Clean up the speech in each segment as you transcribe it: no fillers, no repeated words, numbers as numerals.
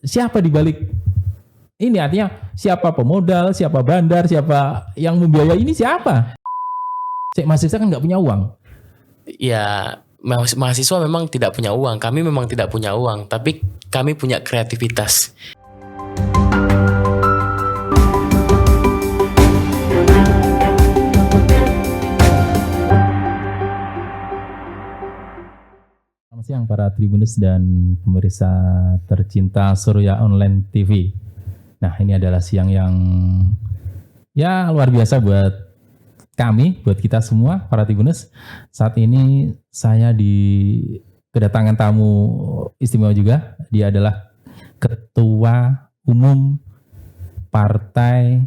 siapa di balik ini, artinya siapa pemodal, siapa bandar, siapa yang membiayai ini siapa? Mahasiswa kan nggak punya uang. Ya, mahasiswa memang tidak punya uang. Kami memang tidak punya uang, tapi kami punya kreativitas. Selamat siang para Tribuners dan pemirsa tercinta Surya Online TV. Nah, ini adalah siang yang ya luar biasa buat kami, buat kita semua para Tribuners. Saat ini saya kedatangan tamu istimewa juga. Dia adalah Ketua Umum Partai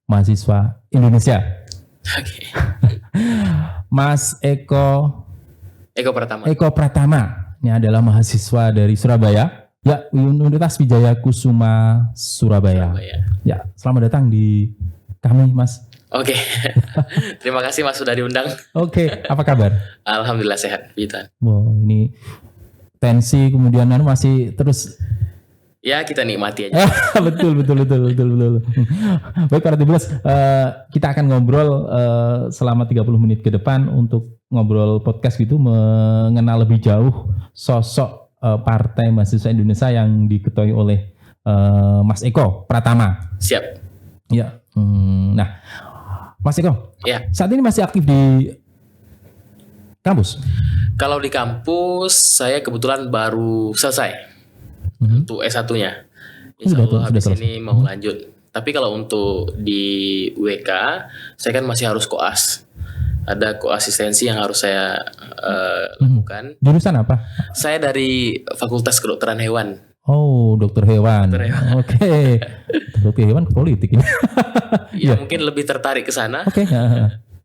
Mahasiswa Indonesia. Oke. Mas Eko Pratama. Ini adalah mahasiswa dari Surabaya. Ya, Universitas Wijaya Kusuma Surabaya. Ya, selamat datang di kami, Mas. Oke. Terima kasih Mas sudah diundang. Oke, apa kabar? Alhamdulillah sehat, Witan. Wow, ini tensi kemudian masih terus. Ya, kita nikmati aja. betul. Baik para Tribuners, kita akan ngobrol selama 30 menit ke depan untuk ngobrol podcast gitu, mengenal lebih jauh sosok Partai Mahasiswa Indonesia yang diketuai oleh Mas Eko Pratama. Siap. Ya. Nah, Mas Eko, ya. Saat ini masih aktif di kampus? Kalau di kampus, saya kebetulan baru selesai untuk S1-nya. Insya Allah habis ini mau lanjut. Tapi kalau untuk di WK, saya kan masih harus koas. Ada koasistensi yang harus saya lakukan. Jurusan apa? Saya dari Fakultas Kedokteran Hewan. Oh, dokter hewan. Oke. Dokter hewan ke politik ini. Ya, mungkin lebih tertarik ke sana. Oke.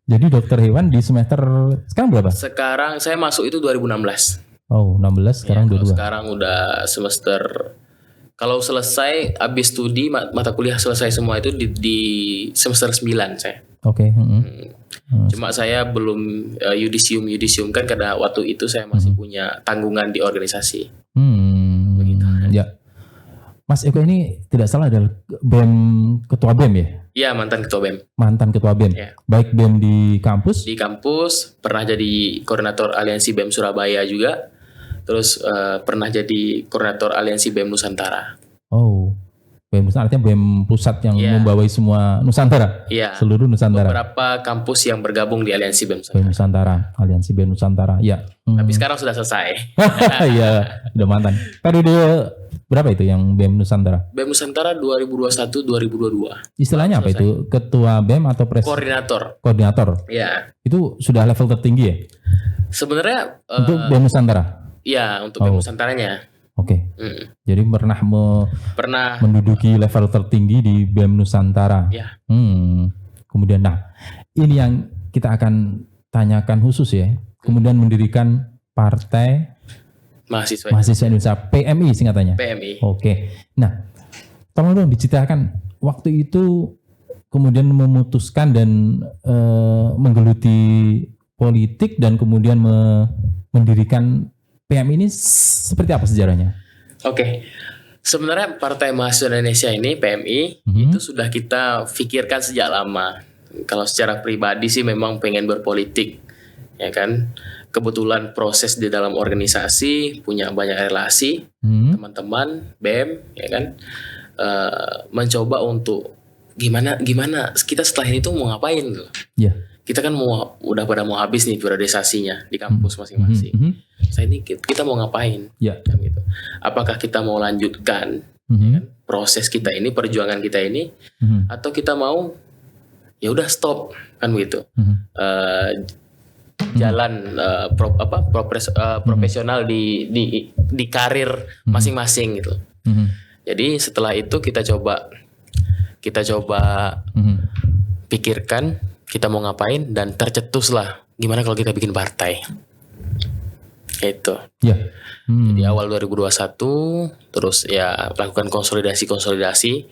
Jadi dokter hewan di semester sekarang berapa? Sekarang saya masuk itu 2016. Oh, 16 sekarang 22. Sekarang udah semester. Kalau selesai habis studi mata kuliah selesai semua itu di semester 9 saya. Oke. Cuma saya belum yudisium kan karena waktu itu saya masih punya tanggungan di organisasi. Begitu. Ya. Mas Eko ini tidak salah adalah ketua BEM ya? Iya, mantan ketua BEM. Mantan ketua BEM. Ya. Baik BEM di kampus? Di kampus, pernah jadi koordinator Aliansi BEM Surabaya juga. Terus pernah jadi koordinator Aliansi BEM Nusantara. Oh. BEM Nusantara artinya BEM pusat yang membawai semua Nusantara? Iya. Seluruh Nusantara? Beberapa kampus yang bergabung di Aliansi BEM Nusantara. BEM Nusantara, Aliansi BEM Nusantara, ya. Tapi sekarang sudah selesai. Iya, udah mantan. Periode berapa itu yang BEM Nusantara? BEM Nusantara 2021-2022. Istilahnya apa itu? Ketua BEM atau Koordinator. Koordinator? Iya. Itu sudah level tertinggi ya? Sebenarnya untuk BEM Nusantara? Iya, untuk BEM Nusantaranya. Oke. Jadi pernah menduduki level tertinggi di BEM Nusantara. Ya. Kemudian, ini yang kita akan tanyakan khusus ya. Kemudian mendirikan Partai Mahasiswa Indonesia, PMI singkatannya. PMI. Oke. Nah, tolong dong diceritakan waktu itu kemudian memutuskan dan menggeluti politik dan kemudian mendirikan PMI ini seperti apa sejarahnya? Oke. Sebenarnya Partai Mahasiswa Indonesia ini PMI itu sudah kita pikirkan sejak lama. Kalau secara pribadi sih memang pengen berpolitik, ya kan. Kebetulan proses di dalam organisasi punya banyak relasi, teman-teman BEM, ya kan. Mencoba untuk gimana kita setelah ini tuh mau ngapain gitu. Yeah. Kita kan udah pada mau habis nih periodisasinya di kampus masing-masing. Saya ini kita mau ngapain? Kan gitu. Apakah kita mau lanjutkan ya kan, proses kita ini, perjuangan kita ini, atau kita mau ya udah stop kan begitu. Jalan profesional di karir masing-masing gitu. Jadi setelah itu kita coba pikirkan kita mau ngapain dan tercetuslah gimana kalau kita bikin partai. Itu. Ya. Jadi awal 2021 terus ya lakukan konsolidasi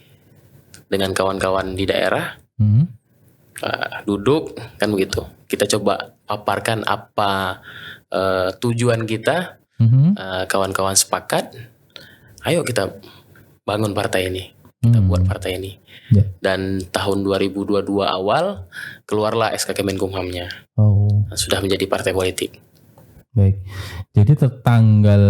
dengan kawan-kawan di daerah. Duduk kan begitu. Kita coba paparkan apa tujuan kita. Kawan-kawan sepakat. Ayo kita bangun partai ini. Kita buat partai ini. Ya. Dan tahun 2022 awal keluarlah SK Kemenkumhamnya. Oh. Sudah menjadi partai politik. Baik. Jadi tanggal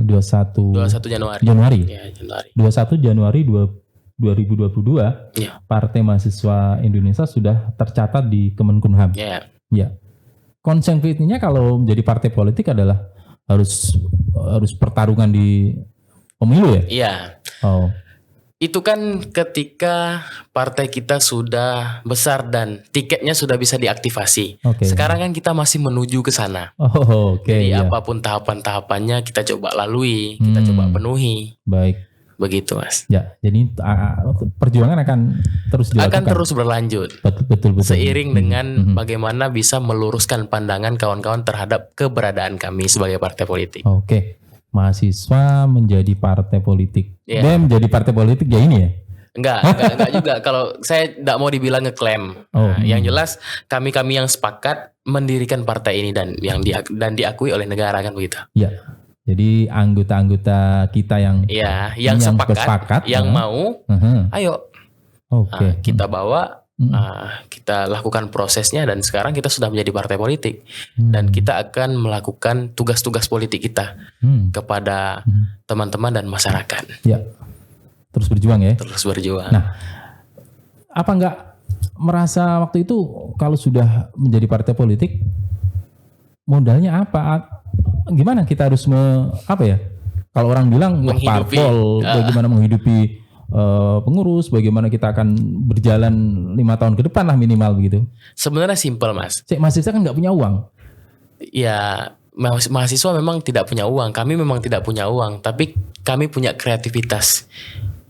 21 Januari. Ya, Januari. 21 Januari 2022 Ya. Partai Mahasiswa Indonesia sudah tercatat di Kemenkumham. Ya. Ya. Konsekuensinya kalau menjadi partai politik adalah harus pertarungan di pemilu ya? Iya. Oh. Itu kan ketika partai kita sudah besar dan tiketnya sudah bisa diaktifasi. Oke. Sekarang kan kita masih menuju ke sana. Oh, oke. Jadi ya. apapun tahapan-tahapannya kita coba lalui, kita coba penuhi. Baik. Begitu, Mas. Ya, jadi perjuangan akan terus dilakukan. Akan terus berlanjut. Betul. Seiring dengan bagaimana bisa meluruskan pandangan kawan-kawan terhadap keberadaan kami sebagai partai politik. Oke. Mahasiswa menjadi partai politik. Iya. Dia menjadi partai politik ya ini ya? Enggak juga. Kalau saya tidak mau dibilang ngeklaim. Yang jelas kami yang sepakat mendirikan partai ini dan diakui oleh negara kan begitu. Iya. Jadi anggota-anggota kita yang sepakat, yang mau, ayo. Oke. Kita bawa, kita lakukan prosesnya dan sekarang kita sudah menjadi partai politik dan kita akan melakukan tugas-tugas politik kita kepada teman-teman dan masyarakat. Ya. Terus berjuang ya. Terus berjuang. Nah, apa enggak merasa waktu itu kalau sudah menjadi partai politik modalnya apa? Gimana kita harus kalau orang bilang parpol, bagaimana menghidupi pengurus, bagaimana kita akan berjalan 5 tahun ke depan lah minimal begitu. Sebenarnya simpel, Mas. Mahasiswa kan nggak punya uang. Ya, mahasiswa memang tidak punya uang. Kami memang tidak punya uang, tapi kami punya kreativitas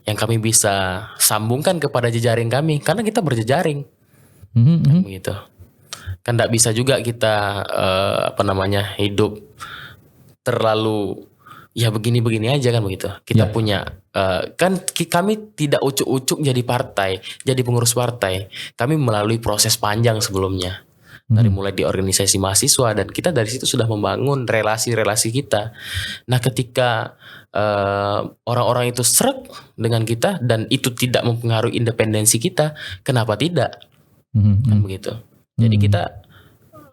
yang kami bisa sambungkan kepada jejaring kami karena kita berjejaring. Gitu. Kan tidak bisa juga kita hidup terlalu ya begini-begini aja kan begitu. Kita punya kan kami tidak ucuk-ucuk jadi partai, jadi pengurus partai. Kami melalui proses panjang sebelumnya. Dari mulai di organisasi mahasiswa dan kita dari situ sudah membangun relasi-relasi kita. Nah, ketika orang-orang itu srek dengan kita dan itu tidak mempengaruhi independensi kita, kenapa tidak? Kan begitu. Jadi kita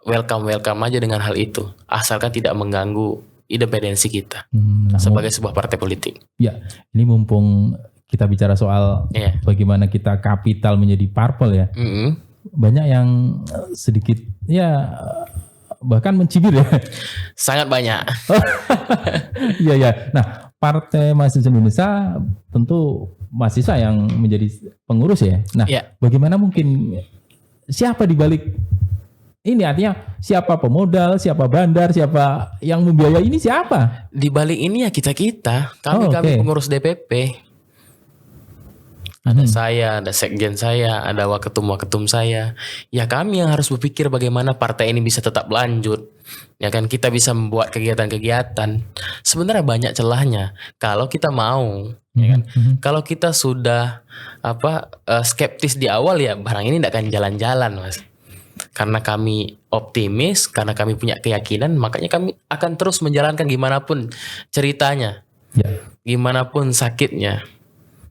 welcome aja dengan hal itu, asalkan tidak mengganggu independensi kita sebagai sebuah partai politik. Ya, ini mumpung kita bicara soal bagaimana kita kapital menjadi parpol ya. Banyak yang sedikit bahkan mencibir ya. Sangat banyak. Iya. Nah, Partai Mahasiswa Indonesia tentu mahasiswa yang menjadi pengurus ya. Nah, bagaimana mungkin siapa di balik ini, artinya siapa pemodal, siapa bandar, siapa yang membiayai ini siapa? Di balik ini ya kita. Kami pengurus DPP. Ada saya, ada sekjen saya, ada waketum saya. Ya kami yang harus berpikir bagaimana partai ini bisa tetap lanjut. Ya kan kita bisa membuat kegiatan-kegiatan. Sebenarnya banyak celahnya kalau kita mau. Ya kan? Kalau kita sudah skeptis di awal ya barang ini tidak akan jalan-jalan, Mas. Karena kami optimis, karena kami punya keyakinan, makanya kami akan terus menjalankan gimana pun ceritanya, gimana pun sakitnya,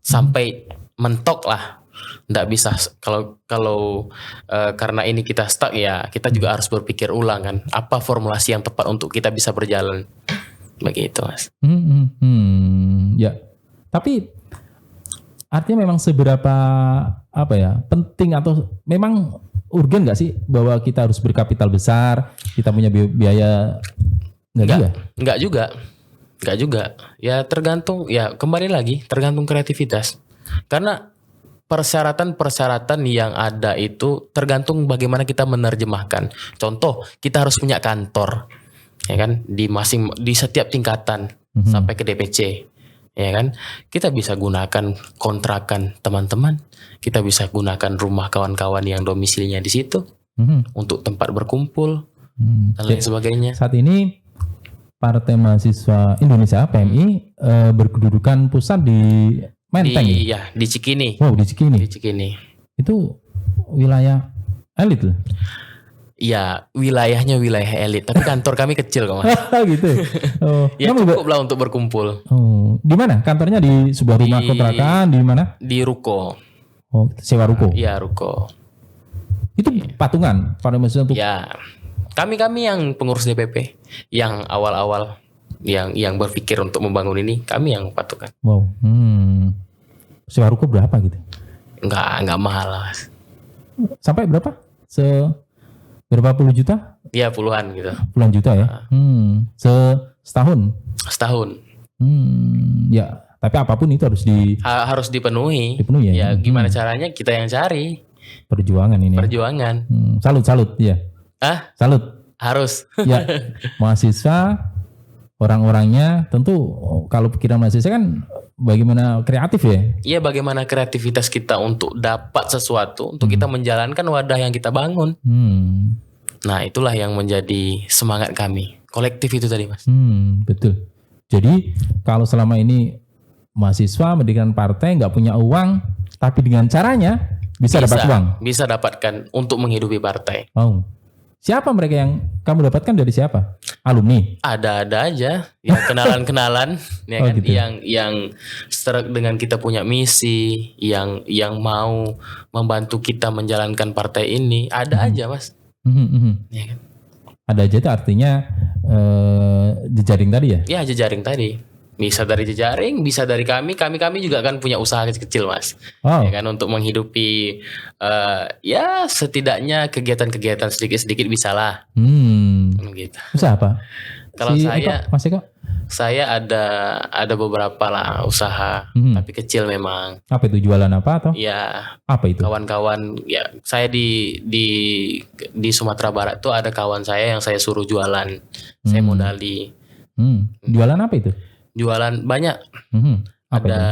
sampai mentok lah. Nggak bisa kalau karena ini kita stuck ya, kita juga harus berpikir ulang kan, apa formulasi yang tepat untuk kita bisa berjalan, begitu, Mas. Ya, tapi artinya memang seberapa penting atau memang urgen nggak sih bahwa kita harus berkapital besar, kita punya biaya? Nggak juga. Ya tergantung, ya kembali lagi tergantung kreativitas. Karena persyaratan yang ada itu tergantung bagaimana kita menerjemahkan. Contoh, kita harus punya kantor, ya kan, di setiap tingkatan sampai ke DPC. Ya kan, kita bisa gunakan kontrakan teman-teman, kita bisa gunakan rumah kawan-kawan yang domisilinya di situ untuk tempat berkumpul dan lain sebagainya. Saat ini Partai Mahasiswa Indonesia PMI berkedudukan pusat di Menteng. Di Cikini. Wow, di Cikini. Di Cikini. Itu wilayah elit loh. Ya, wilayahnya wilayah elit, tapi kantor kami kecil kok Mas. Gitu. Oh, Ya kamu cukup lah untuk berkumpul oh, di mana? Kantornya di sebuah rumah Di- kontrakan di mana? di ruko. Oh, sewa ruko. Ya ruko. Itu patungan pada maksudnya untuk Ya, kami yang pengurus DPP, yang awal-awal, yang berpikir untuk membangun ini, kami yang patungan. wow. Sewa ruko berapa gitu? Enggak mahal lah Mas. Sampai berapa? Berapa puluh juta? Ya puluhan gitu. Puluhan juta ya? Setahun? Setahun. Ya, tapi apapun itu harus Harus dipenuhi. dipenuhi Ya ya. gimana caranya kita yang cari Perjuangan ini. Ya. perjuangan. Salut ya. Salut. Harus. Ya, mahasiswa orang-orangnya tentu kalau pikiran mahasiswa kan bagaimana kreatif ya. Iya, bagaimana kreativitas kita untuk dapat sesuatu, untuk kita menjalankan wadah yang kita bangun. Nah, itulah yang menjadi semangat kami. Kolektif itu tadi, Mas. Betul. Jadi kalau selama ini mahasiswa mendirikan partai nggak punya uang, tapi dengan caranya bisa dapat uang. Bisa dapatkan untuk menghidupi partai. Oh. Siapa mereka yang kamu dapatkan dari siapa? Alumni? Ada aja, ya kenalan-kenalan, ya Oh, kan, gitu. yang serak dengan kita punya misi, yang mau membantu kita menjalankan partai ini, ada aja, Mas. Ya kan? Ada aja itu artinya jejaring tadi ya? Ya, jejaring tadi. Bisa dari jejaring, bisa dari kami juga kan punya usaha kecil, Mas. Oh. Ya kan, untuk menghidupi ya setidaknya kegiatan-kegiatan sedikit-sedikit bisa lah. Gitu. Usaha apa? Kalau Mas Eko? saya ada beberapa lah usaha, tapi kecil memang. Apa itu, jualan apa atau? Ya, Apa itu? kawan-kawan, ya saya di Sumatera Barat tuh ada kawan saya yang saya suruh jualan. Saya modali. Jualan apa itu? Jualan banyak. Apa Ada itu?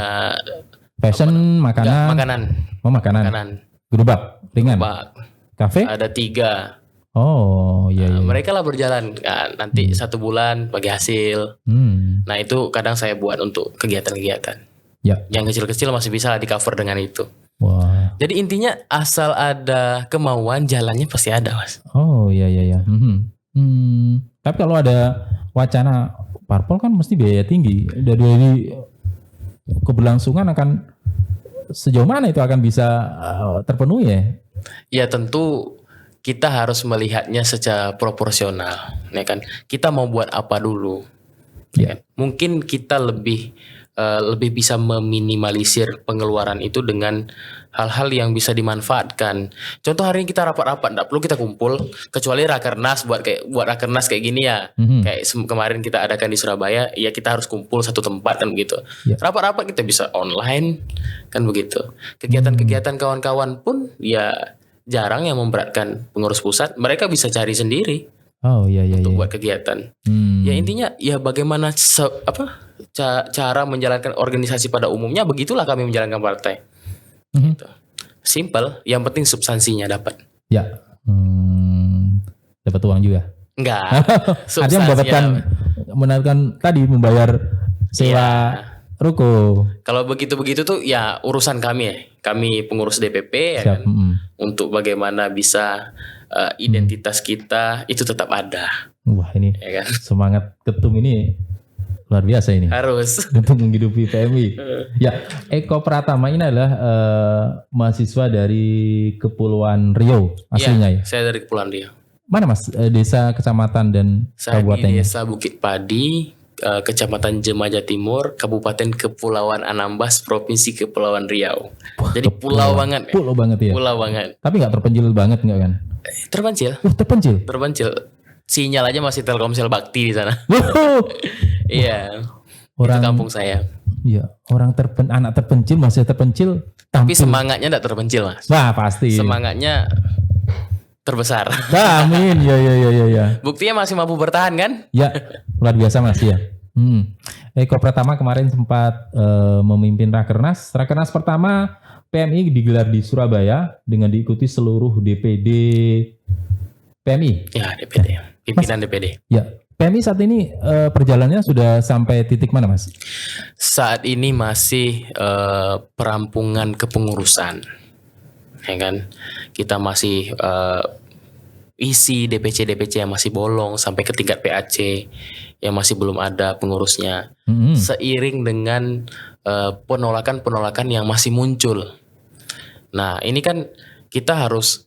Fashion, makanan. makanan. Oh, makanan. Gerobak, ringan. Pak, Kafe? ada 3. Oh, iya iya. Mereka lah berjalan. Nah, nanti 1 bulan bagi hasil. Nah, itu kadang saya buat untuk kegiatan-kegiatan. Ya. Yang kecil-kecil masih bisa lah di cover dengan itu. Wah. Jadi intinya asal ada kemauan, jalannya pasti ada, Mas. Oh, iya iya iya. Tapi kalau ada wacana parpol kan mesti biaya tinggi. Dari keberlangsungan akan sejauh mana itu akan bisa terpenuhi ya? Ya tentu kita harus melihatnya secara proporsional, ya kan? Kita mau buat apa dulu? Ya kan? Mungkin kita lebih bisa meminimalisir pengeluaran itu dengan hal-hal yang bisa dimanfaatkan. Contoh hari ini kita rapat-rapat, nggak perlu kita kumpul, kecuali rakernas buat rakernas kayak gini ya. Kayak kemarin kita adakan di Surabaya, ya kita harus kumpul satu tempat kan begitu. Rapat-rapat kita bisa online kan begitu. Kegiatan-kegiatan kawan-kawan pun ya jarang yang memberatkan pengurus pusat, mereka bisa cari sendiri. Oh iya iya. Untuk buat kegiatan. Ya intinya ya bagaimana cara menjalankan organisasi pada umumnya, begitulah kami menjalankan partai. Gitu. Simple, yang penting substansinya dapat. Ya. Dapat uang juga. Enggak. Artinya mendapatkan tadi membayar sewa ruko. Kalau begitu-begitu tuh ya urusan kami ya. Kami pengurus DPP ya kan. Untuk bagaimana bisa identitas kita itu tetap ada. Wah ini ya kan? Semangat ketum ini luar biasa ini. Harus. Untuk menghidupi PMI. Ya, Eko Pratama ini adalah mahasiswa dari Kepulauan Riau aslinya ya? Saya dari Kepulauan Riau. Mana Mas? Desa, kecamatan dan kabupaten? Saya di Desa Bukit Padi, Kecamatan Jemaja Timur, Kabupaten Kepulauan Anambas, Provinsi Kepulauan Riau. Wah, jadi pulau banget. Pulau banget ya. Pulau banget. Tapi nggak terpencil banget nggak kan? Terpencil. Terpencil. Terpencil. Sinyal aja masih Telkomsel Bakti di sana. Iya. Itu kampung saya. Iya. Anak terpencil masih terpencil. Tapi semangatnya enggak terpencil, Mas. Wah pasti. Semangatnya terbesar. Amin. Ya. Buktinya masih mampu bertahan kan? Ya. Luar biasa Mas ya. Eko Pratama kemarin sempat memimpin Rakernas. Rakernas pertama PMI digelar di Surabaya dengan diikuti seluruh DPD PMI. Ya, DPD. Pimpinan DPD. Ya, PMI saat ini perjalanannya sudah sampai titik mana, Mas? Saat ini masih perampungan kepengurusan. Ya kan? Kita masih isi DPC yang masih bolong sampai ke tingkat PAC yang masih belum ada pengurusnya. Seiring dengan penolakan-penolakan yang masih muncul. Nah, ini kan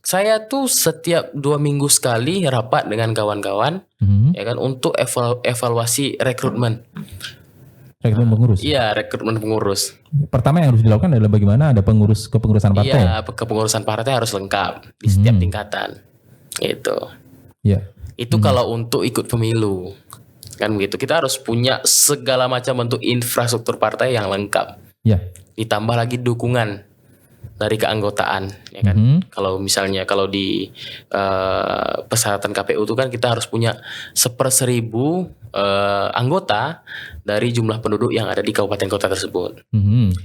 saya tuh setiap 2 minggu sekali rapat dengan kawan-kawan ya kan untuk evaluasi rekrutmen. Rekrutmen pengurus. Iya, rekrutmen pengurus. Pertama yang harus dilakukan adalah bagaimana ada kepengurusan partai. Iya, kepengurusan partai harus lengkap di setiap tingkatan. Gitu. Iya. Itu kalau untuk ikut pemilu. Kan begitu. Kita harus punya segala macam bentuk infrastruktur partai yang lengkap. Iya. Ditambah lagi dukungan dari keanggotaan, ya kan? Kalau di persyaratan KPU itu kan kita harus punya 1/1000 anggota dari jumlah penduduk yang ada di kabupaten kota tersebut.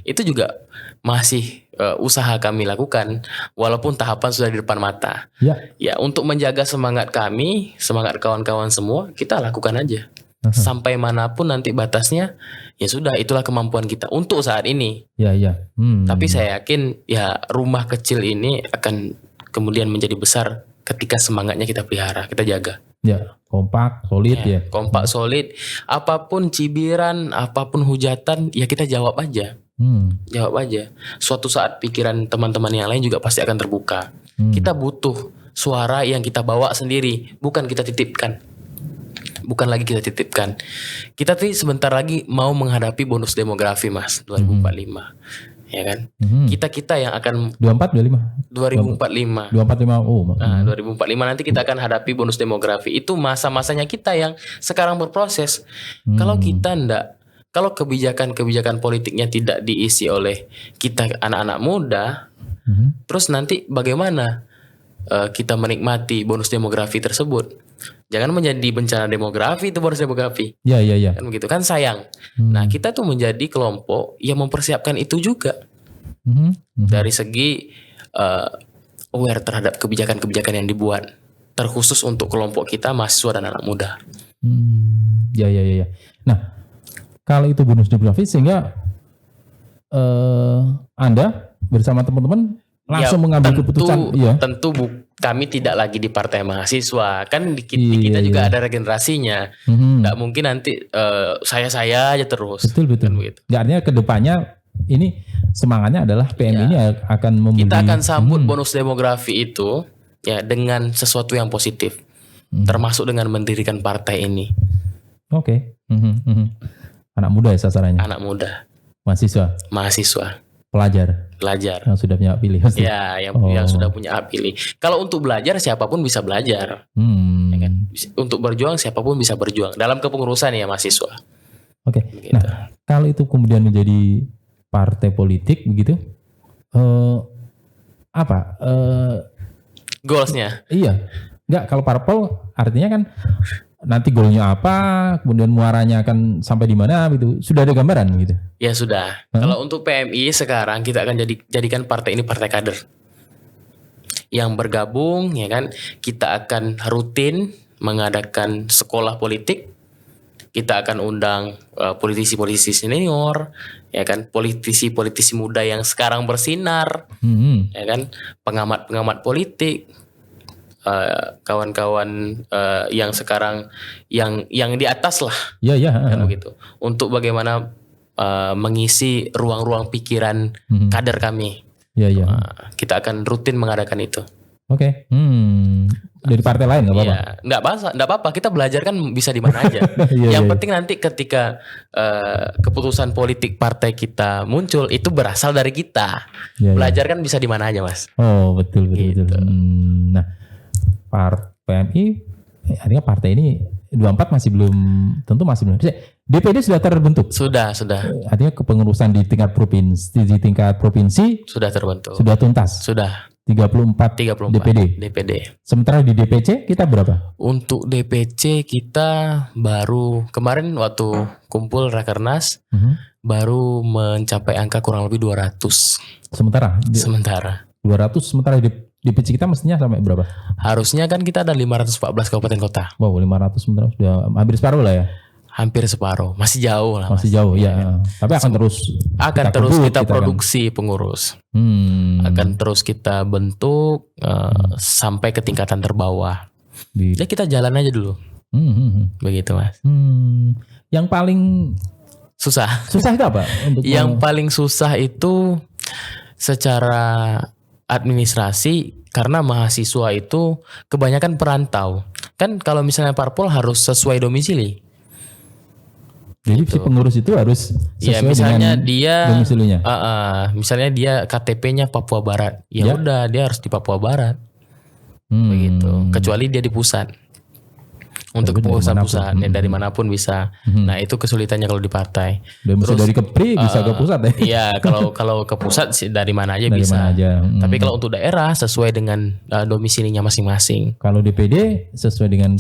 Itu juga masih usaha kami lakukan, walaupun tahapan sudah di depan mata. Ya, untuk menjaga semangat kami, semangat kawan-kawan semua, kita lakukan aja. Sampai manapun nanti batasnya, ya sudah, itulah kemampuan kita untuk saat ini. Tapi saya yakin ya rumah kecil ini akan kemudian menjadi besar ketika semangatnya kita pelihara, kita jaga. Ya, kompak, solid ya. Kompak, solid. Apapun cibiran, apapun hujatan, ya kita jawab aja. Jawab aja. Suatu saat pikiran teman-teman yang lain juga pasti akan terbuka. Kita butuh suara yang kita bawa sendiri, bukan kita titipkan. Kita sebentar lagi mau menghadapi bonus demografi, Mas, 2045. Ya kan? Kita yang akan 2045. 2045. Oh. Nah, 2045 nanti kita akan hadapi bonus demografi. Itu masa-masanya kita yang sekarang berproses. Kalau kebijakan-kebijakan politiknya tidak diisi oleh kita anak-anak muda, terus nanti bagaimana kita menikmati bonus demografi tersebut? Jangan menjadi bencana demografi itu bonus demografi. Iya. Kan begitu kan, sayang. Nah, kita tuh menjadi kelompok yang mempersiapkan itu juga. Dari segi aware terhadap kebijakan-kebijakan yang dibuat, terkhusus untuk kelompok kita mahasiswa dan anak muda. Ya. Nah, kalau itu bonus demografi sehingga Anda bersama teman-teman langsung mengambil keputusan. Kami tidak lagi di partai mahasiswa, kan di kita juga ada regenerasinya. Nggak mungkin nanti saya aja terus. Betul. Kan begitu. Artinya kedepannya ini semangatnya adalah PM ini akan membeli. Kita akan sambut bonus demografi itu ya dengan sesuatu yang positif, termasuk dengan mendirikan partai ini. Oke. Anak muda ya sasarannya. Anak muda. Mahasiswa. Pelajar yang sudah punya hak pilih. Ya, yang sudah punya hak pilih. Kalau untuk belajar siapapun bisa belajar. Ya kan? Untuk berjuang siapapun bisa berjuang dalam kepengurusan ya mahasiswa. Oke. Gitu. Nah, kalau itu kemudian menjadi partai politik begitu, apa? Goalsnya? Iya. Enggak, kalau parpol artinya kan nanti goalnya apa, kemudian muaranya akan sampai di mana gitu. Sudah ada gambaran gitu? Ya sudah. Kalau untuk PMI sekarang kita akan jadikan partai ini partai kader. Yang bergabung ya kan, kita akan rutin mengadakan sekolah politik. Kita akan undang politisi-politisi senior, ya kan, politisi-politisi muda yang sekarang bersinar, ya kan, pengamat-pengamat politik. Kawan-kawan yang sekarang yang di atas lah, kan begitu, untuk bagaimana mengisi ruang-ruang pikiran kader kami. Kita akan rutin mengadakan itu. Oke. Dari partai lain nggak apa-apa? Nggak apa-apa. Kita belajar kan bisa di mana aja. Yang penting nanti ketika keputusan politik partai kita muncul itu berasal dari kita. Belajar kan bisa di mana aja, Mas. Oh betul. Nah. PMI artinya partai ini 24 masih belum DPD sudah terbentuk. Sudah. Artinya kepengurusan di tingkat provinsi sudah terbentuk. Sudah tuntas. Sudah. 34 DPD. Sementara di DPC kita berapa? Untuk DPC kita baru kemarin waktu kumpul Rakernas baru mencapai angka kurang lebih 200. Sementara 200 sementara DPC kita mestinya sampai berapa? Harusnya kan kita ada 514 kabupaten kota. Wow, 500 sementara sudah hampir separuh lah ya. Hampir separuh, masih jauh lah. Masih jauh ya. Tapi akan terus kita produksi pengurus. Akan terus kita bentuk sampai ke tingkatan terbawah. Jadi kita jalan aja dulu. Begitu Mas. Yang paling susah itu apa? Yang paling susah itu secara administrasi, karena mahasiswa itu kebanyakan perantau. Kan kalau misalnya parpol harus sesuai domisili. Jadi si pengurus itu harus sesuai misalnya dengan dia domisilinya. Misalnya dia KTP-nya Papua Barat. Ya udah, dia harus di Papua Barat. Begitu. Kecuali dia di pusat. Untuk pengurusan pusat dari manapun bisa. Nah, itu kesulitannya kalau di partai. Terus dari Kepri bisa ke pusat ya. Iya, kalau ke pusat dari mana aja dari bisa. Mana aja. Tapi kalau untuk daerah sesuai dengan domisilinya masing-masing. Kalau DPD sesuai dengan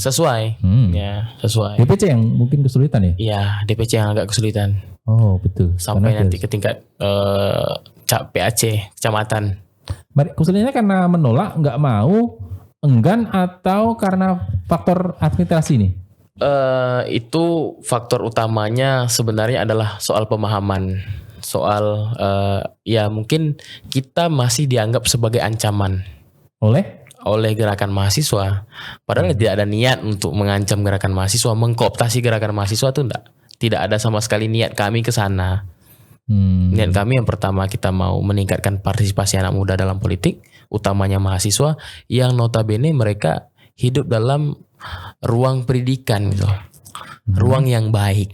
Ya, sesuai. DPC yang mungkin kesulitan ya? Iya, DPC yang agak kesulitan. Oh, betul. Sampai nanti ke tingkat PAC, kecamatan. Kesulitannya karena menolak, nggak mau, enggan, atau karena faktor administrasi nih? Itu faktor utamanya sebenarnya adalah soal pemahaman. Soal ya mungkin kita masih dianggap sebagai ancaman oleh gerakan mahasiswa. Padahal tidak ada niat untuk mengancam gerakan mahasiswa, mengkooptasi gerakan mahasiswa itu tidak ada sama sekali niat kami ke sana. Niat kami yang pertama, kita mau meningkatkan partisipasi anak muda dalam politik, utamanya mahasiswa yang notabene mereka hidup dalam ruang pendidikan gitu. Ruang yang baik.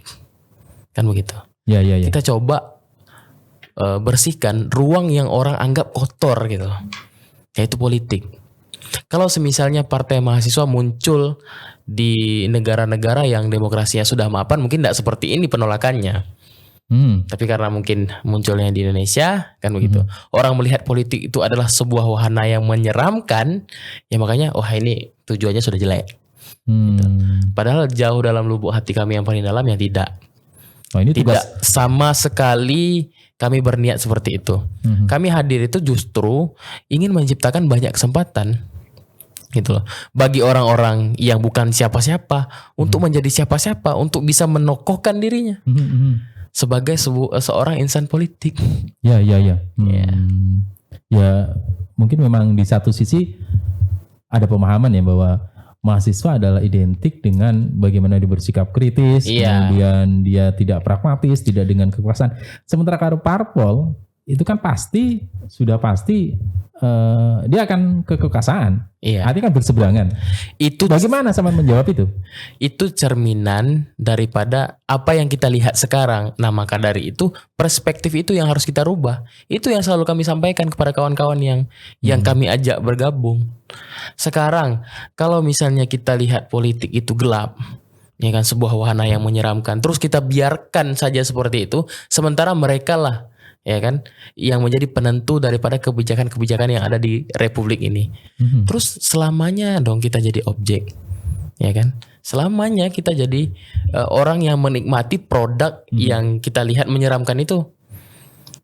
Kan begitu. Ya. Kita coba bersihkan ruang yang orang anggap kotor gitu. Yaitu politik. Kalau semisalnya partai mahasiswa muncul di negara-negara yang demokrasinya sudah mapan, mungkin tidak seperti ini penolakannya. Tapi karena mungkin munculnya di Indonesia, kan begitu. Orang melihat politik itu adalah sebuah wahana yang menyeramkan, ya makanya ini tujuannya sudah jelek. Gitu. Padahal jauh dalam lubuk hati kami yang paling dalam yang tidak. Ini tidak sama sekali kami berniat seperti itu. Kami hadir itu justru ingin menciptakan banyak kesempatan. Gitu loh. Bagi orang-orang yang bukan siapa-siapa untuk menjadi siapa-siapa, untuk bisa menokohkan dirinya. Sebagai seorang insan politik. Ya, mungkin memang di satu sisi ada pemahaman ya bahwa mahasiswa adalah identik dengan bagaimana dia bersikap kritis, kemudian dia tidak pragmatis, tidak dengan kekuasaan. Sementara kalau parpol itu kan sudah pasti dia akan ke kekuasaan. Artinya kan berseberangan. Itu bagaimana sama menjawab itu? Itu cerminan daripada apa yang kita lihat sekarang. Nah, maka dari itu perspektif itu yang harus kita rubah. Itu yang selalu kami sampaikan kepada kawan-kawan yang kami ajak bergabung. Sekarang kalau misalnya kita lihat politik itu gelap, ya kan, sebuah wahana yang menyeramkan, terus kita biarkan saja seperti itu, sementara mereka lah, ya kan, yang menjadi penentu daripada kebijakan-kebijakan yang ada di republik ini. Terus selamanya dong kita jadi objek, ya kan? Selamanya kita jadi orang yang menikmati produk yang kita lihat menyeramkan itu,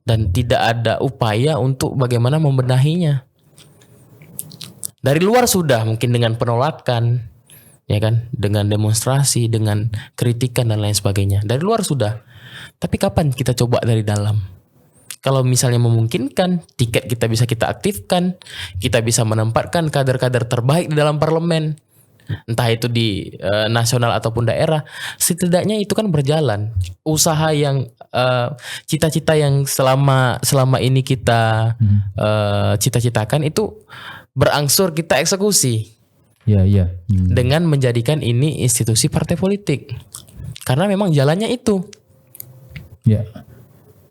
dan tidak ada upaya untuk bagaimana membenahinya. Dari luar sudah mungkin dengan penolakan, ya kan, dengan demonstrasi, dengan kritikan dan lain sebagainya. Dari luar sudah. Tapi kapan kita coba dari dalam? Kalau misalnya memungkinkan, tiket kita bisa kita aktifkan, kita bisa menempatkan kader-kader terbaik di dalam parlemen, entah itu di nasional ataupun daerah, setidaknya itu kan berjalan. Usaha yang cita-cita yang selama ini kita cita-citakan itu berangsur kita eksekusi. Dengan menjadikan ini institusi partai politik. Karena memang jalannya itu. Ya.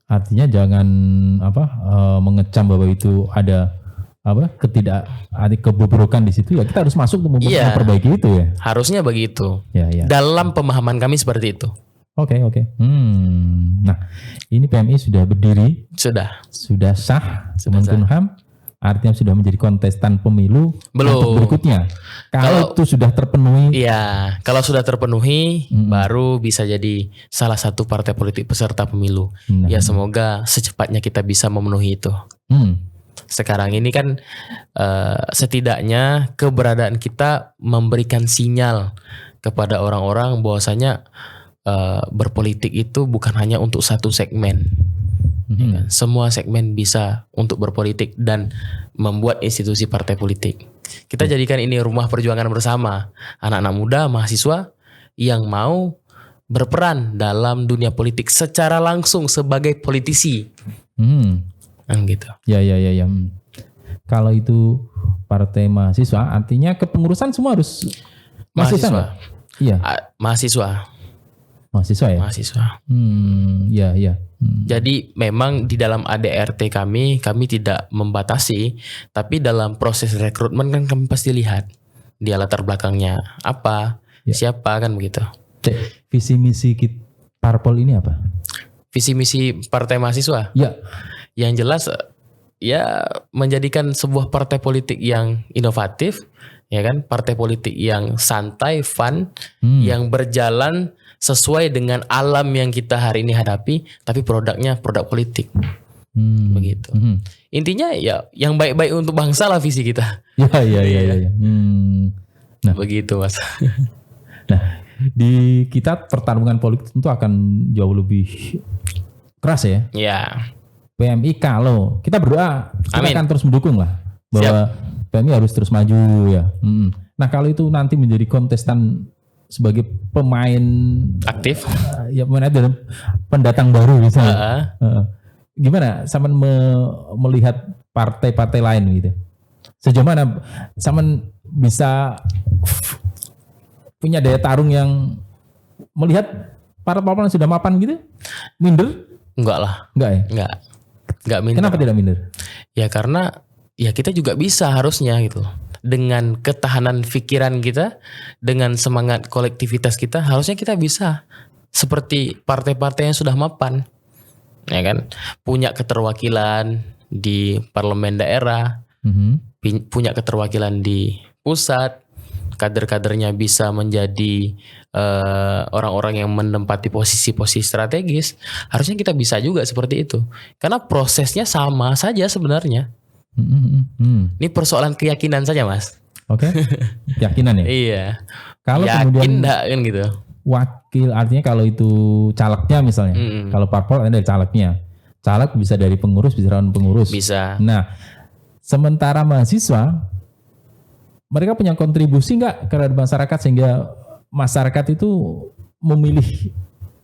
Artinya jangan mengecam bahwa itu ada kebobrokan di situ, ya kita harus masuk untuk memperbaiki itu ya. Harusnya begitu. Ya. Dalam pemahaman kami seperti itu. Oke. Nah, ini PMI sudah berdiri. Sudah sah. Kemenkumham. Artinya sudah menjadi kontestan pemilu untuk berikutnya. Kalau itu sudah terpenuhi. Iya, kalau sudah terpenuhi baru bisa jadi salah satu partai politik peserta pemilu. Ya semoga secepatnya kita bisa memenuhi itu. Sekarang ini kan setidaknya keberadaan kita memberikan sinyal kepada orang-orang bahwasanya berpolitik itu bukan hanya untuk satu segmen. Ya kan? Semua segmen bisa untuk berpolitik dan membuat institusi partai politik. Kita jadikan ini rumah perjuangan bersama. Anak-anak muda, mahasiswa yang mau berperan dalam dunia politik secara langsung sebagai politisi. Gitu. Ya. Kalau itu partai mahasiswa, artinya kepengurusan semua harus Mahasiswa. Iya. Mahasiswa ya. Mahasiswa. Ya. Jadi memang di dalam ADRT kami tidak membatasi, tapi dalam proses rekrutmen kan kami pasti lihat dia latar belakangnya apa, siapa kan begitu. Visi misi parpol ini apa? Visi misi partai mahasiswa? Ya. Yang jelas ya menjadikan sebuah partai politik yang inovatif, ya kan, partai politik yang santai, fun, yang berjalan sesuai dengan alam yang kita hari ini hadapi, tapi produknya produk politik. Begitu. Intinya ya yang baik-baik untuk bangsa lah visi kita. Ya. Nah, begitu Mas. Nah, di kita pertarungan politik tentu akan jauh lebih keras ya. Ya. PMI kalau kita berdoa, kita akan terus mendukung lah bahwa PMI harus terus maju ya. Nah, kalau itu nanti menjadi kontestan sebagai pemain aktif, ya pemain dalam pendatang baru misalnya. Gimana Saman melihat partai-partai lain gitu? Sejauh mana Saman bisa punya daya tarung yang melihat para parpol yang sudah mapan gitu? Minder? Enggak lah. Enggak ya? Enggak minder. Kenapa tidak minder? Ya karena ya kita juga bisa harusnya gitu. Dengan ketahanan pikiran kita, dengan semangat kolektivitas kita, harusnya kita bisa seperti partai-partai yang sudah mapan, ya kan, punya keterwakilan di parlemen daerah, punya keterwakilan di pusat, kader-kadernya bisa menjadi orang-orang yang menempati posisi-posisi strategis. Harusnya kita bisa juga seperti itu, karena prosesnya sama saja sebenarnya. Ini persoalan keyakinan saja Mas. Oke. Keyakinan ya. Iya. Kalau yakin kemudian enggak kan gitu. Wakil artinya kalau itu calegnya misalnya. Kalau parpol ada dari calegnya. Caleg bisa dari pengurus, bisa dari pengurus. Bisa. Nah, sementara mahasiswa mereka punya kontribusi enggak terhadap masyarakat sehingga masyarakat itu memilih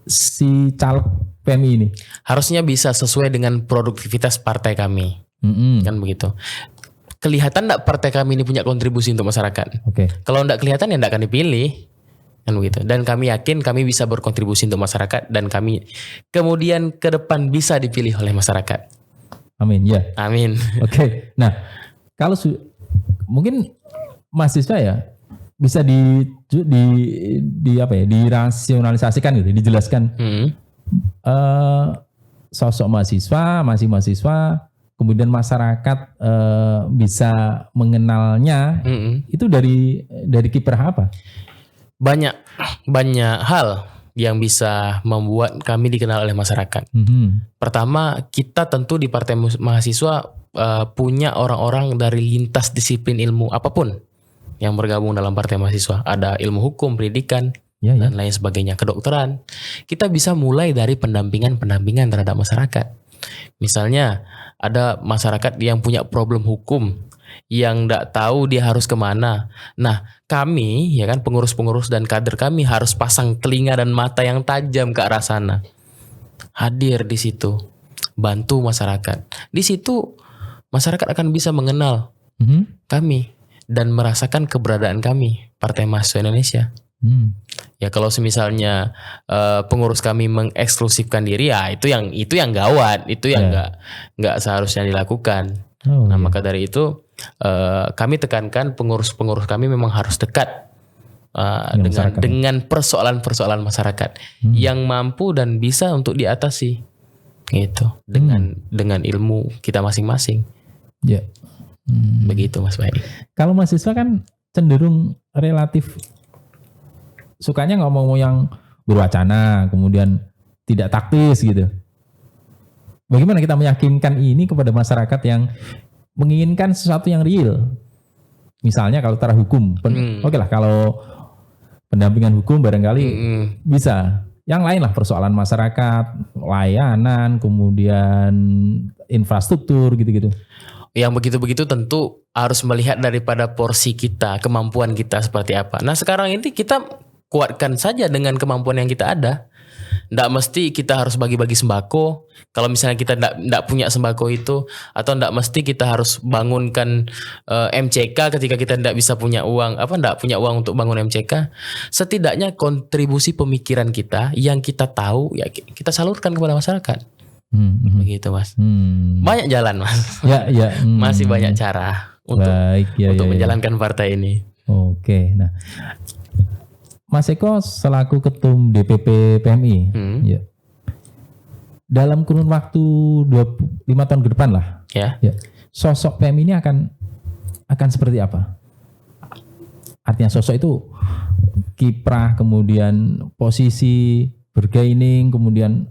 si caleg PMI ini? Harusnya bisa sesuai dengan produktivitas partai kami. Kan begitu. Kelihatan enggak partai kami ini punya kontribusi untuk masyarakat? Oke. Kalau enggak kelihatan ya enggak akan dipilih. Kan begitu. Dan kami yakin kami bisa berkontribusi untuk masyarakat dan kami kemudian ke depan bisa dipilih oleh masyarakat. Amin ya. Amin. Oke. Nah, kalau mungkin mahasiswa ya bisa dirasionalisasikan gitu, dijelaskan. Sosok mahasiswa, mahasiswa, kemudian masyarakat bisa mengenalnya itu dari kiprah apa? Banyak hal yang bisa membuat kami dikenal oleh masyarakat. Pertama, kita tentu di Partai Mahasiswa punya orang-orang dari lintas disiplin ilmu apapun yang bergabung dalam Partai Mahasiswa. Ada ilmu hukum, pendidikan, dan lain sebagainya, kedokteran. Kita bisa mulai dari pendampingan terhadap masyarakat. Misalnya ada masyarakat yang punya problem hukum, yang tidak tahu dia harus kemana. Nah, kami ya kan, pengurus-pengurus dan kader kami harus pasang telinga dan mata yang tajam ke arah sana. Hadir di situ, bantu masyarakat. Di situ masyarakat akan bisa mengenal kami dan merasakan keberadaan kami, Partai Mahasiswa Indonesia. Ya kalau misalnya pengurus kami mengeksklusifkan diri, ya itu yang gawat, itu yang nggak seharusnya dilakukan. Maka dari itu kami tekankan pengurus-pengurus kami memang harus dekat dengan persoalan-persoalan masyarakat yang mampu dan bisa untuk diatasi, gitu, dengan ilmu kita masing-masing. Ya, begitu Mas Baik. Kalau mahasiswa kan cenderung relatif sukanya ngomong yang berwacana, kemudian tidak taktis gitu. Bagaimana kita meyakinkan ini kepada masyarakat yang menginginkan sesuatu yang real? Misalnya kalau tara hukum, oke lah, kalau pendampingan hukum barangkali bisa. Yang lain lah persoalan masyarakat, layanan, kemudian infrastruktur gitu-gitu. yang begitu-begitu tentu harus melihat daripada porsi kita, kemampuan kita seperti apa. Nah sekarang ini kita kuatkan saja dengan kemampuan yang kita ada. Nggak mesti kita harus bagi-bagi sembako. Kalau misalnya kita nggak punya sembako itu, atau nggak mesti kita harus bangunkan MCK ketika kita nggak bisa punya uang, nggak punya uang untuk bangun MCK. Setidaknya kontribusi pemikiran kita yang kita tahu ya kita salurkan kepada masyarakat. Begitu Mas. Banyak jalan Mas. Ya. Masih banyak cara untuk menjalankan partai ini. Oke. Nah, Mas Eko selaku Ketum DPP PMI, ya. Dalam kurun waktu 5 tahun ke depan lah, ya. Sosok PMI ini akan seperti apa? Artinya sosok itu kiprah, kemudian posisi, bergaining, kemudian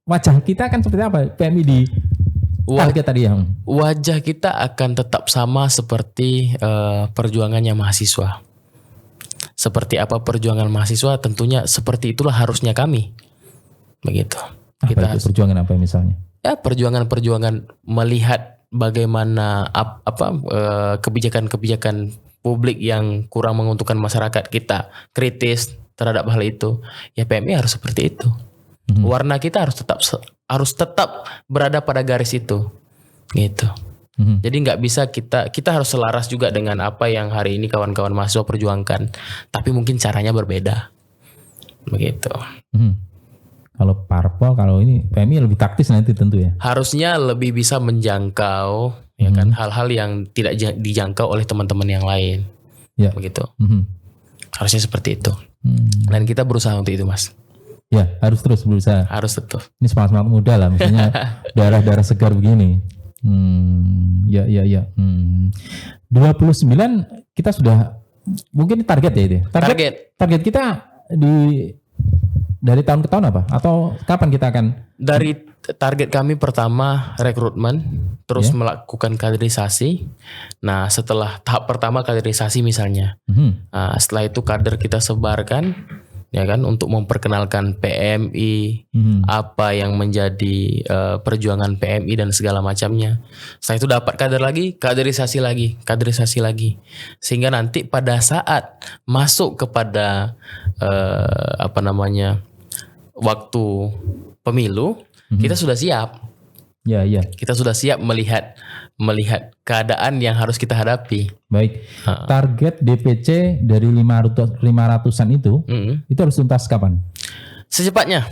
wajah kita akan seperti apa? PMI di target tadi yang wajah kita akan tetap sama seperti perjuangannya mahasiswa. Seperti apa perjuangan mahasiswa, tentunya seperti itulah harusnya kami. Begitu. Kita perjuangan apa misalnya? Ya perjuangan melihat bagaimana kebijakan-kebijakan publik yang kurang menguntungkan masyarakat kita, kritis terhadap hal itu. Ya PMI harus seperti itu. Warna kita harus tetap berada pada garis itu. Gitu. Jadi nggak bisa kita harus selaras juga dengan apa yang hari ini kawan-kawan mahasiswa perjuangkan, tapi mungkin caranya berbeda, begitu. Kalau parpol, kalau ini PMI lebih taktis nanti tentu ya. Harusnya lebih bisa menjangkau, ya kan, hal-hal yang tidak dijangkau oleh teman-teman yang lain, begitu. Harusnya seperti itu. Dan kita berusaha untuk itu, Mas. Ya, harus terus berusaha. Harus betul. Ini semangat muda lah, misalnya darah-darah segar begini. 29 kita sudah mungkin target ya itu. Target kita dari tahun ke tahun apa? Atau kapan kita akan? Dari target kami pertama rekrutmen, terus melakukan kaderisasi. Nah setelah tahap pertama kaderisasi misalnya, setelah itu kader kita sebarkan. Ya kan, untuk memperkenalkan PMI, apa yang menjadi perjuangan PMI dan segala macamnya. Setelah itu dapat kader lagi, kaderisasi lagi, sehingga nanti pada saat masuk kepada waktu pemilu, kita sudah siap. Ya. Kita sudah siap melihat keadaan yang harus kita hadapi. Baik. Target DPC dari 500-an itu harus tuntas kapan? Secepatnya.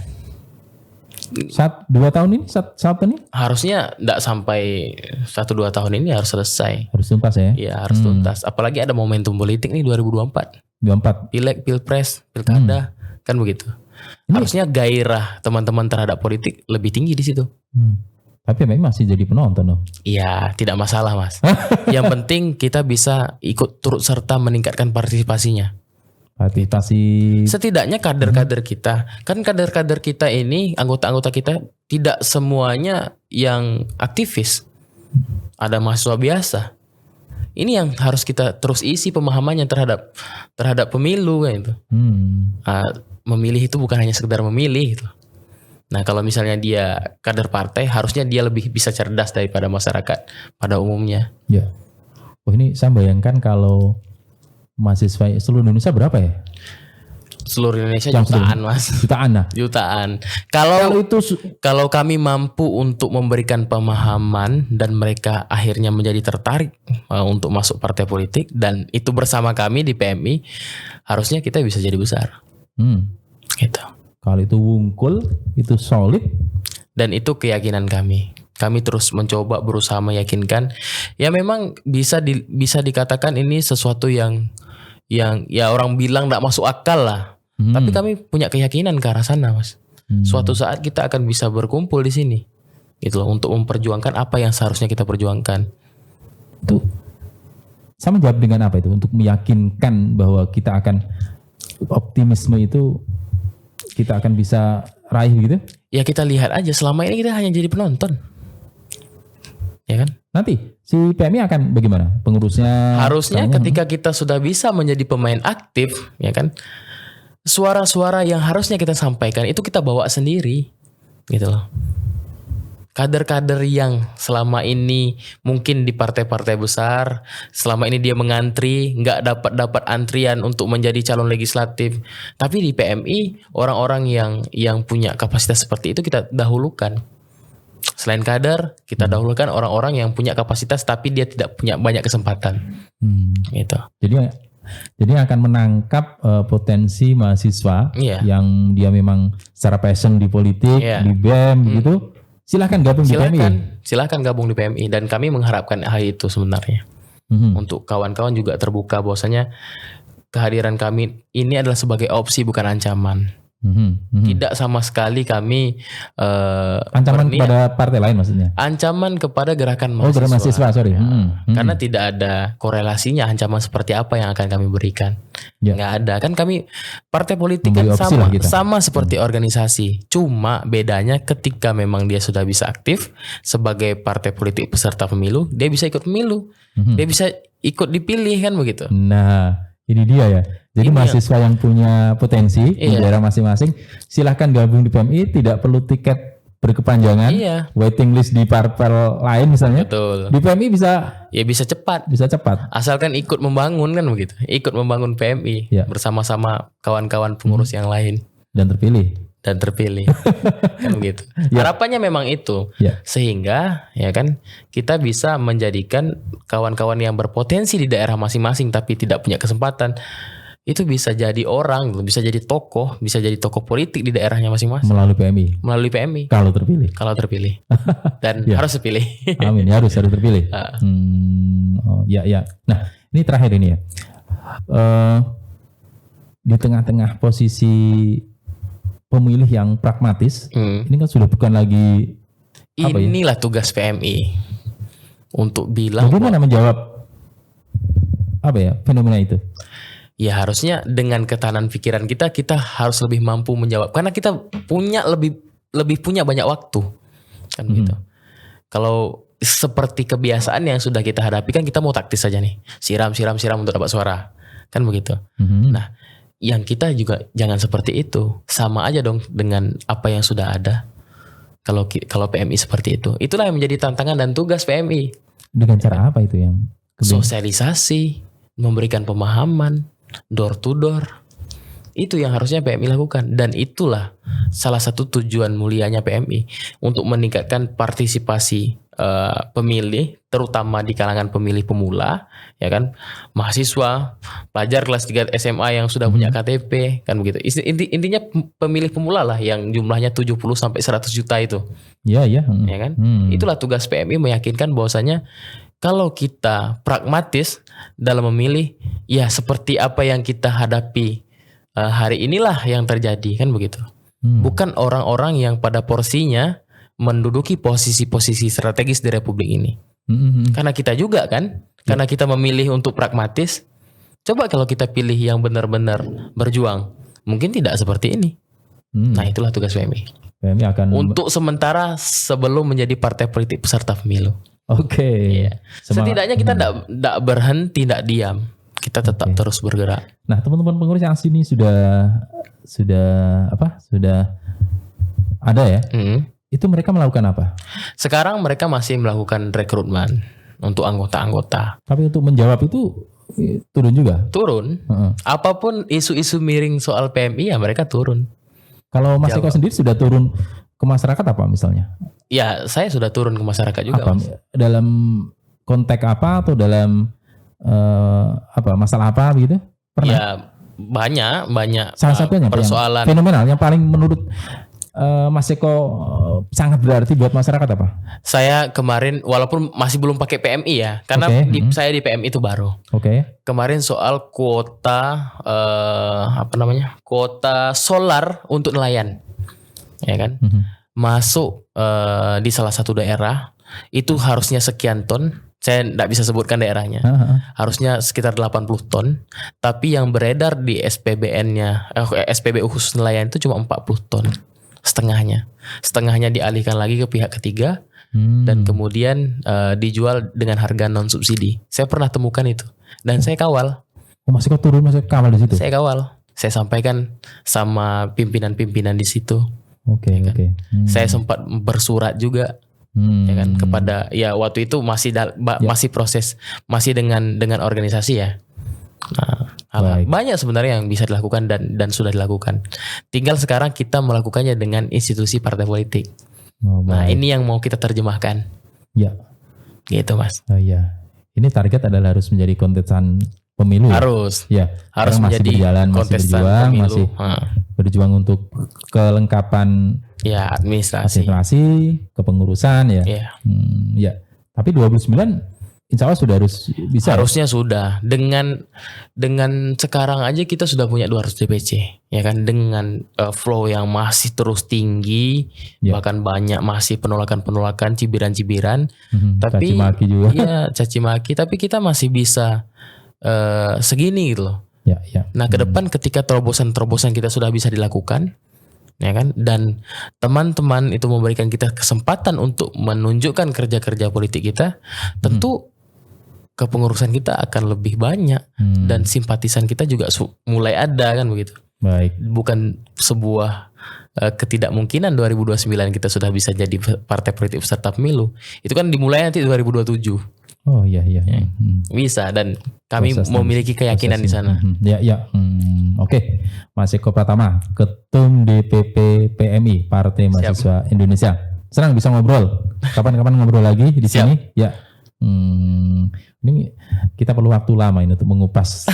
2 tahun ini? Satu ini? Harusnya enggak sampai 1-2 tahun ini harus selesai. Harus tuntas ya? Iya, harus tuntas. Apalagi ada momentum politik nih 2024. Pileg, Pilpres, Pilkada, kan begitu. Harusnya gairah teman-teman terhadap politik lebih tinggi di situ. Tapi memang masih jadi penonton dong. Iya, tidak masalah Mas. Yang penting kita bisa ikut turut serta meningkatkan partisipasinya. Setidaknya kader-kader kita, kan kader-kader kita ini, anggota-anggota kita tidak semuanya yang aktivis. Ada mahasiswa biasa. Ini yang harus kita terus isi pemahamannya terhadap pemilu gitu. Memilih itu bukan hanya sekedar memilih gitu. Nah kalau misalnya dia kader partai, harusnya dia lebih bisa cerdas daripada masyarakat pada umumnya. Ya. Oh ini saya bayangkan kalau mahasiswa seluruh Indonesia berapa ya? Seluruh Indonesia jutaan Mas. Jutaan. Kalau kami mampu untuk memberikan pemahaman dan mereka akhirnya menjadi tertarik untuk masuk partai politik dan itu bersama kami di PMI, harusnya kita bisa jadi besar. Gitu. Kalau itu wungkul, itu solid. Dan itu keyakinan kami. Kami terus mencoba berusaha meyakinkan. Ya memang bisa dikatakan ini sesuatu yang ya orang bilang gak masuk akal lah. Tapi kami punya keyakinan ke arah sana Mas. Suatu saat kita akan bisa berkumpul di sini. Gitu loh, untuk memperjuangkan apa yang seharusnya kita perjuangkan. Itu sama jawab dengan apa itu? Untuk meyakinkan bahwa kita akan optimisme itu kita akan bisa raih gitu? Ya kita lihat aja, selama ini kita hanya jadi penonton. Ya kan? Nanti si PMI akan bagaimana? Pengurusnya? Harusnya ketika kita sudah bisa menjadi pemain aktif, ya kan? Suara-suara yang harusnya kita sampaikan itu kita bawa sendiri. Gitu loh. kader-kader yang selama ini mungkin di partai-partai besar, selama ini dia mengantri, nggak dapat antrian untuk menjadi calon legislatif. Tapi di PMI orang-orang yang punya kapasitas seperti itu kita dahulukan. Selain kader, kita dahulukan orang-orang yang punya kapasitas tapi dia tidak punya banyak kesempatan. Gitu. Jadi akan menangkap potensi mahasiswa yang dia memang secara passion di politik, di BEM gitu. Silahkan gabung di PMI. Silahkan gabung di PMI, dan kami mengharapkan hal itu sebenarnya. Untuk kawan-kawan juga terbuka bahwasanya kehadiran kami ini adalah sebagai opsi bukan ancaman. Tidak sama sekali kami ancaman kepada partai lain maksudnya. Ancaman kepada gerakan mahasiswa. Gerakan mahasiswa, sorry. Karena tidak ada korelasinya ancaman seperti apa yang akan kami berikan. Nggak ada. Kan kami partai politik kan sama seperti organisasi. Cuma bedanya ketika memang dia sudah bisa aktif sebagai partai politik peserta pemilu, dia bisa ikut pemilu. Dia bisa ikut dipilih kan begitu. Nah, ini dia ya. Jadi mahasiswa yang punya potensi di daerah masing-masing silahkan gabung di PMI, tidak perlu tiket berkepanjangan, waiting list di parpel lain misalnya. Betul. Di PMI bisa cepat. Bisa cepat. Asalkan ikut membangun kan begitu. Ikut membangun PMI bersama-sama kawan-kawan pengurus yang lain dan terpilih. Kan begitu. Harapannya memang itu. Sehingga ya kan kita bisa menjadikan kawan-kawan yang berpotensi di daerah masing-masing tapi tidak punya kesempatan itu bisa jadi orang, bisa jadi tokoh politik di daerahnya masing-masing melalui PMI. Kalau terpilih. Dan harus terpilih. Amin, harus terpilih. Nah, ini terakhir ini ya. Di tengah-tengah posisi pemilih yang pragmatis, ini kan sudah bukan lagi inilah tugas PMI untuk bilang bagaimana menjawab fenomena itu. Ya harusnya dengan ketahanan pikiran kita harus lebih mampu menjawab karena kita punya lebih punya banyak waktu kan begitu. Kalau seperti kebiasaan yang sudah kita hadapi kan kita mau taktis saja nih, siram untuk dapat suara kan begitu. Nah, yang kita juga jangan seperti itu, sama aja dong dengan apa yang sudah ada. Kalau PMI seperti itu, itulah yang menjadi tantangan dan tugas PMI. Dengan cara apa itu yang sosialisasi, memberikan pemahaman, door to door, itu yang harusnya PMI lakukan, dan itulah salah satu tujuan mulianya PMI untuk meningkatkan partisipasi pemilih, terutama di kalangan pemilih pemula, ya kan, mahasiswa, pelajar kelas 3 SMA yang sudah punya KTP, kan begitu. Intinya pemilih pemula lah yang jumlahnya 70 sampai 100 juta itu. Ya kan? Itulah tugas PMI meyakinkan bahwasanya kalau kita pragmatis dalam memilih, ya seperti apa yang kita hadapi hari inilah yang terjadi, kan begitu. Bukan orang-orang yang pada porsinya menduduki posisi-posisi strategis di Republik ini. Karena kita juga kan, karena kita memilih untuk pragmatis. Coba kalau kita pilih yang benar-benar berjuang, mungkin tidak seperti ini. Nah, itulah tugas PMI. PMI akan untuk sementara sebelum menjadi partai politik peserta pemilu. Oke. Setidaknya kita tidak berhenti, tidak diam. Kita tetap terus bergerak. Nah, teman-teman pengurus yang sini sudah ada ya? Itu mereka melakukan apa? Sekarang mereka masih melakukan rekrutmen untuk anggota-anggota. Tapi untuk menjawab itu turun juga? Turun. Apapun isu-isu miring soal PMI ya mereka turun. Kalau Mas Eko sendiri sudah turun ke masyarakat apa misalnya? Ya, saya sudah turun ke masyarakat juga. Apa? Dalam konteks apa atau dalam masalah apa gitu? Pernah? Ya, banyak. Salah satunya persoalan fenomenal yang paling menurut Mas Eko sangat berarti buat masyarakat apa? Saya kemarin walaupun masih belum pakai PMI ya, karena saya di PMI itu baru. Kemarin soal kuota kuota solar untuk nelayan, ya kan? Masuk di salah satu daerah itu harusnya sekian ton. Saya tidak bisa sebutkan daerahnya. Harusnya sekitar 80 ton, tapi yang beredar di SPBN-nya SPBU khusus nelayan itu cuma 40 ton. Setengahnya dialihkan lagi ke pihak ketiga dan kemudian dijual dengan harga non subsidi. Saya pernah temukan itu dan saya kawal. Masih kawal di situ. Saya kawal. Saya sampaikan sama pimpinan-pimpinan di situ. Oke. Saya sempat bersurat juga ya kan, kepada ya waktu itu masih masih proses, masih dengan organisasi ya. Nah, banyak sebenarnya yang bisa dilakukan dan sudah dilakukan. Tinggal sekarang kita melakukannya dengan institusi partai politik. Nah, ini yang mau kita terjemahkan. Ya. Gitu, Mas. Oh iya. Ini target adalah harus menjadi kontestan pemilu. Harus. Ya. Harus masih menjadi berjalan, kontestan masih berjuang, pemilu. masih berjuang untuk kelengkapan ya administrasi, kepengurusan ya. Ya. Ya. Tapi 29 insya Allah sudah harus bisa. Harusnya sudah. Dengan sekarang aja kita sudah punya 200 DPC, ya kan, dengan flow yang masih terus tinggi, bahkan banyak masih penolakan, cibiran-cibiran, tapi caci maki juga. Iya, caci maki, tapi kita masih bisa segini gitu loh. Ya. Nah, ke depan ketika terobosan-terobosan kita sudah bisa dilakukan, ya kan, dan teman-teman itu memberikan kita kesempatan untuk menunjukkan kerja-kerja politik kita, tentu kepengurusan kita akan lebih banyak dan simpatisan kita juga mulai ada kan begitu. Baik. Bukan sebuah ketidakmungkinan 2029 kita sudah bisa jadi partai politik peserta pemilu. Itu kan dimulai nanti 2027. Oh iya. Bisa, dan kami memiliki keyakinan di sana. Ya. Oke. Mas Eko Pratama, Ketum DPP PMI Partai Mahasiswa Indonesia. Senang bisa ngobrol. Kapan-kapan ngobrol lagi di sini. Ya. Ini kita perlu waktu lama ini untuk mengupas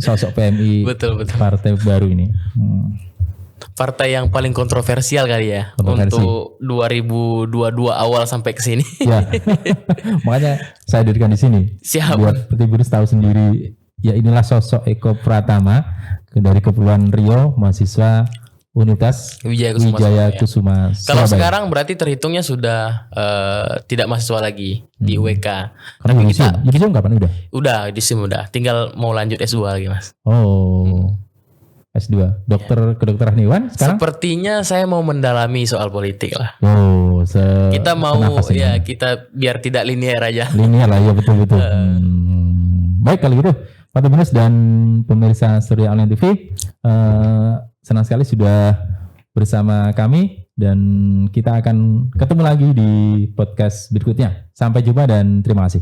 sosok PMI. Betul. Partai baru ini. Partai yang paling kontroversial kali ya untuk 2022 awal sampai ke sini. Ya. Makanya saya hadirkan di sini. Siap. Buat Tribuners tahu sendiri, ya inilah sosok Eko Pratama dari Kepulauan Riau, mahasiswa Universitas Wijaya Kusuma. Kalau sekarang berarti terhitungnya sudah tidak mahasiswa lagi di UWK. Karena Yudisium kapan udah? Udah, Yudisium udah. Tinggal mau lanjut S2 lagi, Mas. Oh. S2. Kedokteran hewan sekarang? Sepertinya saya mau mendalami soal politik lah. Oh, kita mau ya, kita biar tidak linear aja. Linear lah, ya betul. Baik kalau gitu, Pak Tribuners dan pemirsa Surya Online TV, senang sekali sudah bersama kami dan kita akan ketemu lagi di podcast berikutnya. Sampai jumpa dan terima kasih.